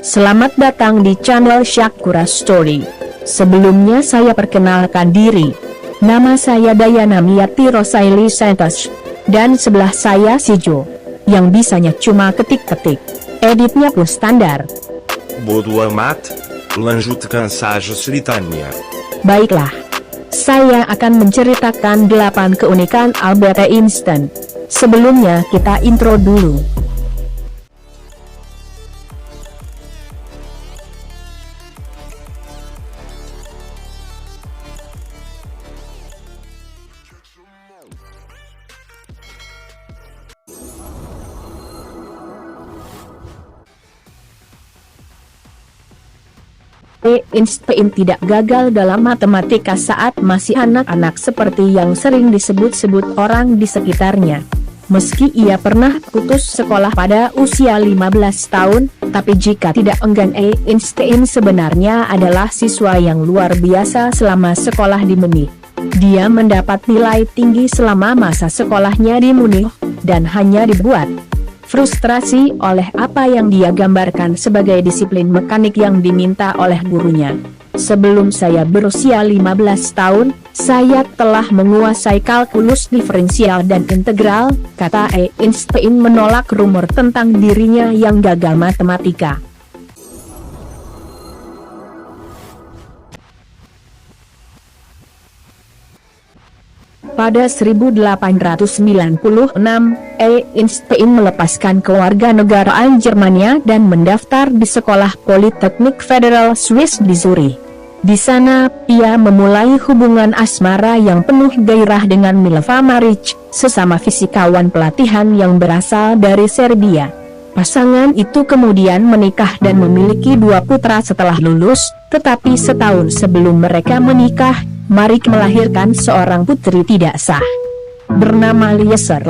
Selamat datang di channel Syakura Story. Sebelumnya saya perkenalkan diri. Nama saya Dayana Miati Rosaili Santos. Dan sebelah saya si Jo, yang bisanya cuma ketik-ketik. Editnya pun standar. Bodo amat, lanjutkan saja ceritanya. Baiklah. Saya akan menceritakan 8 keunikan Albert Einstein. Sebelumnya kita intro dulu. Einstein tidak gagal dalam matematika saat masih anak-anak seperti yang sering disebut-sebut orang di sekitarnya. Meski ia pernah putus sekolah pada usia 15 tahun, tapi jika tidak enggan, Einstein sebenarnya adalah siswa yang luar biasa selama sekolah di Munich. Dia mendapat nilai tinggi selama masa sekolahnya di Munich, dan hanya dibuat frustrasi oleh apa yang dia gambarkan sebagai disiplin mekanik yang diminta oleh gurunya. Sebelum saya berusia 15 tahun, saya telah menguasai kalkulus diferensial dan integral, kata Einstein menolak rumor tentang dirinya yang gagal matematika. Pada 1896, Einstein melepaskan kewarganegaraan Jermania dan mendaftar di Sekolah Politeknik Federal Swiss di Zurich. Di sana, ia memulai hubungan asmara yang penuh gairah dengan Mileva Maric, sesama fisikawan pelatihan yang berasal dari Serbia. Pasangan itu kemudian menikah dan memiliki 2 putra setelah lulus, tetapi setahun sebelum mereka menikah, Maric melahirkan seorang putri tidak sah bernama Lieser.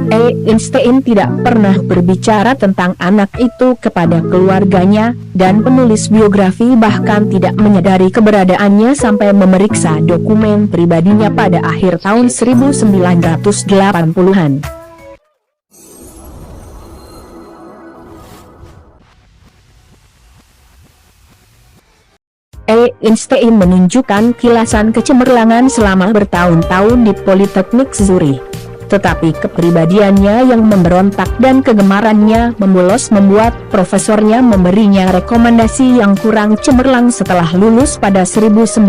Einstein tidak pernah berbicara tentang anak itu kepada keluarganya, dan penulis biografi bahkan tidak menyadari keberadaannya sampai memeriksa dokumen pribadinya pada akhir tahun 1980-an. Einstein menunjukkan kilasan kecemerlangan selama bertahun-tahun di Politeknik Zurich. Tetapi kepribadiannya yang memberontak dan kegemarannya memulos membuat profesornya memberinya rekomendasi yang kurang cemerlang setelah lulus pada 1900.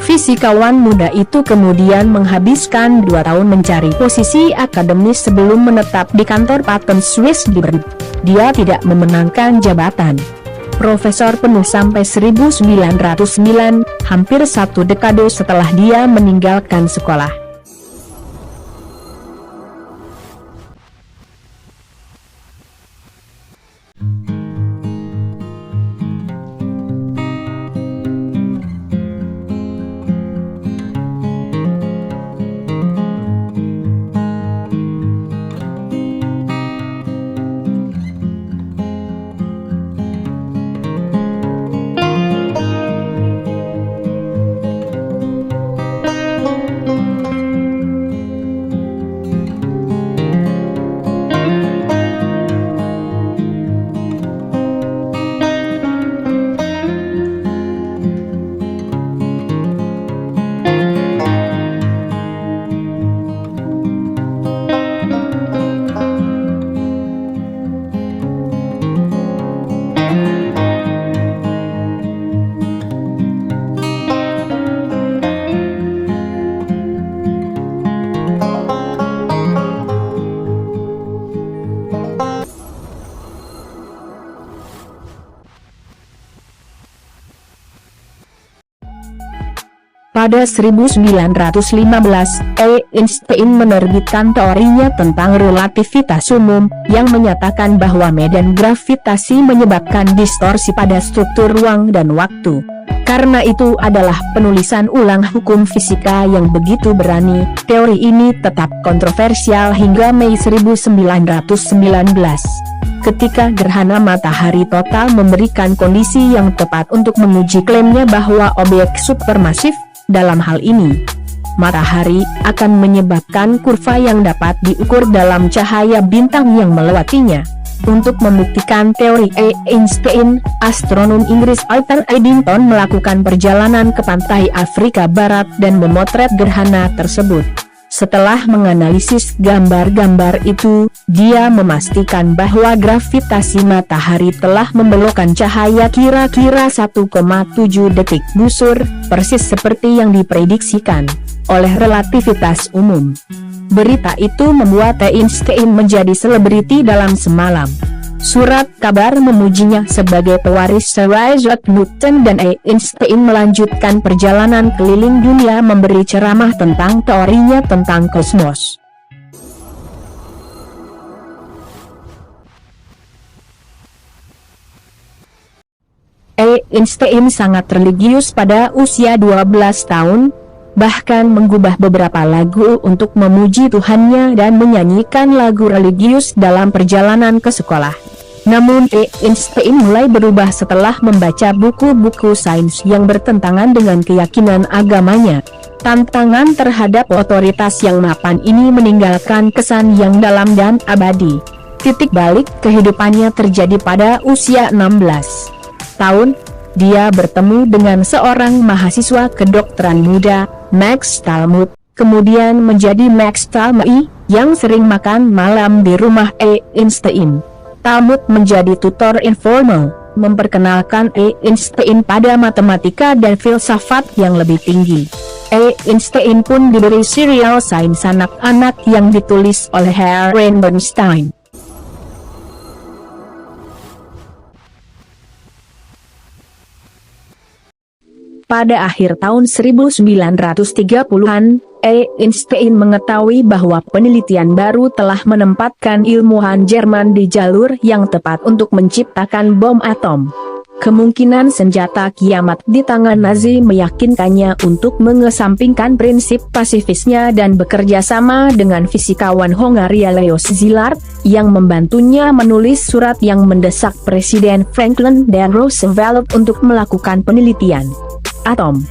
Fisikawan muda itu kemudian menghabiskan 2 tahun mencari posisi akademis sebelum menetap di kantor paten Swiss di Bern. Dia tidak memenangkan jabatan profesor penuh sampai 1909, hampir 1 dekade setelah dia meninggalkan sekolah. Pada 1915, Einstein menerbitkan teorinya tentang relativitas umum, yang menyatakan bahwa medan gravitasi menyebabkan distorsi pada struktur ruang dan waktu. Karena itu adalah penulisan ulang hukum fisika yang begitu berani, teori ini tetap kontroversial hingga Mei 1919. Ketika gerhana matahari total memberikan kondisi yang tepat untuk menguji klaimnya bahwa objek supermasif, dalam hal ini matahari, akan menyebabkan kurva yang dapat diukur dalam cahaya bintang yang melewatinya. Untuk membuktikan teori Einstein, astronom Inggris Arthur Eddington melakukan perjalanan ke pantai Afrika Barat dan memotret gerhana tersebut. Setelah menganalisis gambar-gambar itu, dia memastikan bahwa gravitasi matahari telah membelokkan cahaya kira-kira 1,7 detik busur, persis seperti yang diprediksikan oleh relativitas umum. Berita itu membuat Einstein menjadi selebriti dalam semalam. Surat kabar memujinya sebagai pewaris Sir Isaac Newton, dan Einstein melanjutkan perjalanan keliling dunia memberi ceramah tentang teorinya tentang kosmos. Einstein sangat religius pada usia 12 tahun, bahkan menggubah beberapa lagu untuk memuji Tuhannya dan menyanyikan lagu religius dalam perjalanan ke sekolah. Namun Einstein mulai berubah setelah membaca buku-buku sains yang bertentangan dengan keyakinan agamanya. Tantangan terhadap otoritas yang mapan ini meninggalkan kesan yang dalam dan abadi. Titik balik kehidupannya terjadi pada usia 16 tahun. Dia bertemu dengan seorang mahasiswa kedokteran muda, Max Talmud, kemudian menjadi Max Talmud, yang sering makan malam di rumah Einstein. Talmud menjadi tutor informal, memperkenalkan Einstein pada matematika dan filsafat yang lebih tinggi. Einstein pun diberi serial sains anak-anak yang ditulis oleh Harry Bernstein. Pada akhir tahun 1930-an, Einstein mengetahui bahwa penelitian baru telah menempatkan ilmuwan Jerman di jalur yang tepat untuk menciptakan bom atom. Kemungkinan senjata kiamat di tangan Nazi meyakinkannya untuk mengesampingkan prinsip pasifisnya dan bekerja sama dengan fisikawan Hongaria Leo Szilard, yang membantunya menulis surat yang mendesak Presiden Franklin D. Roosevelt untuk melakukan penelitian atom.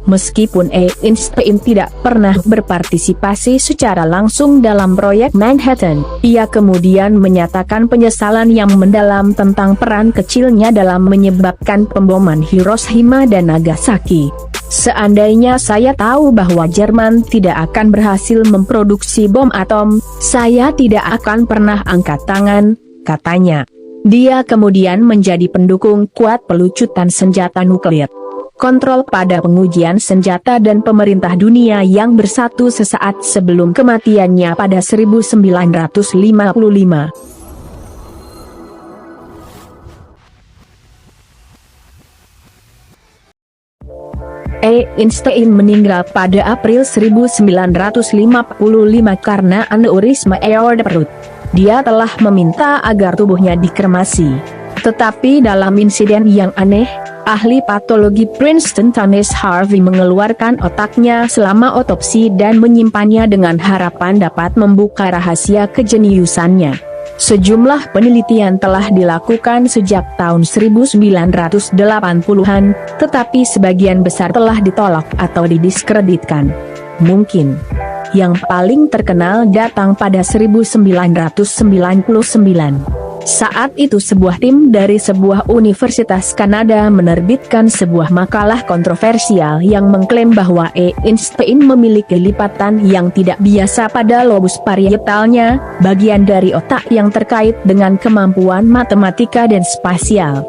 Meskipun Einstein tidak pernah berpartisipasi secara langsung dalam proyek Manhattan, ia kemudian menyatakan penyesalan yang mendalam tentang peran kecilnya dalam menyebabkan pemboman Hiroshima dan Nagasaki. Seandainya saya tahu bahwa Jerman tidak akan berhasil memproduksi bom atom, saya tidak akan pernah angkat tangan, katanya. Dia kemudian menjadi pendukung kuat pelucutan senjata nuklir. Kontrol pada pengujian senjata dan pemerintah dunia yang bersatu sesaat sebelum kematiannya pada 1955. Einstein meninggal pada April 1955 karena aneurisma aorta perut. Dia telah meminta agar tubuhnya dikremasi. Tetapi dalam insiden yang aneh, ahli patologi Princeton Thomas Harvey mengeluarkan otaknya selama otopsi dan menyimpannya dengan harapan dapat membuka rahasia kejeniusannya. Sejumlah penelitian telah dilakukan sejak tahun 1980-an, tetapi sebagian besar telah ditolak atau didiskreditkan. Mungkin yang paling terkenal datang pada 1999. Saat itu sebuah tim dari sebuah universitas Kanada menerbitkan sebuah makalah kontroversial yang mengklaim bahwa Einstein memiliki lipatan yang tidak biasa pada lobus parietalnya, bagian dari otak yang terkait dengan kemampuan matematika dan spasial.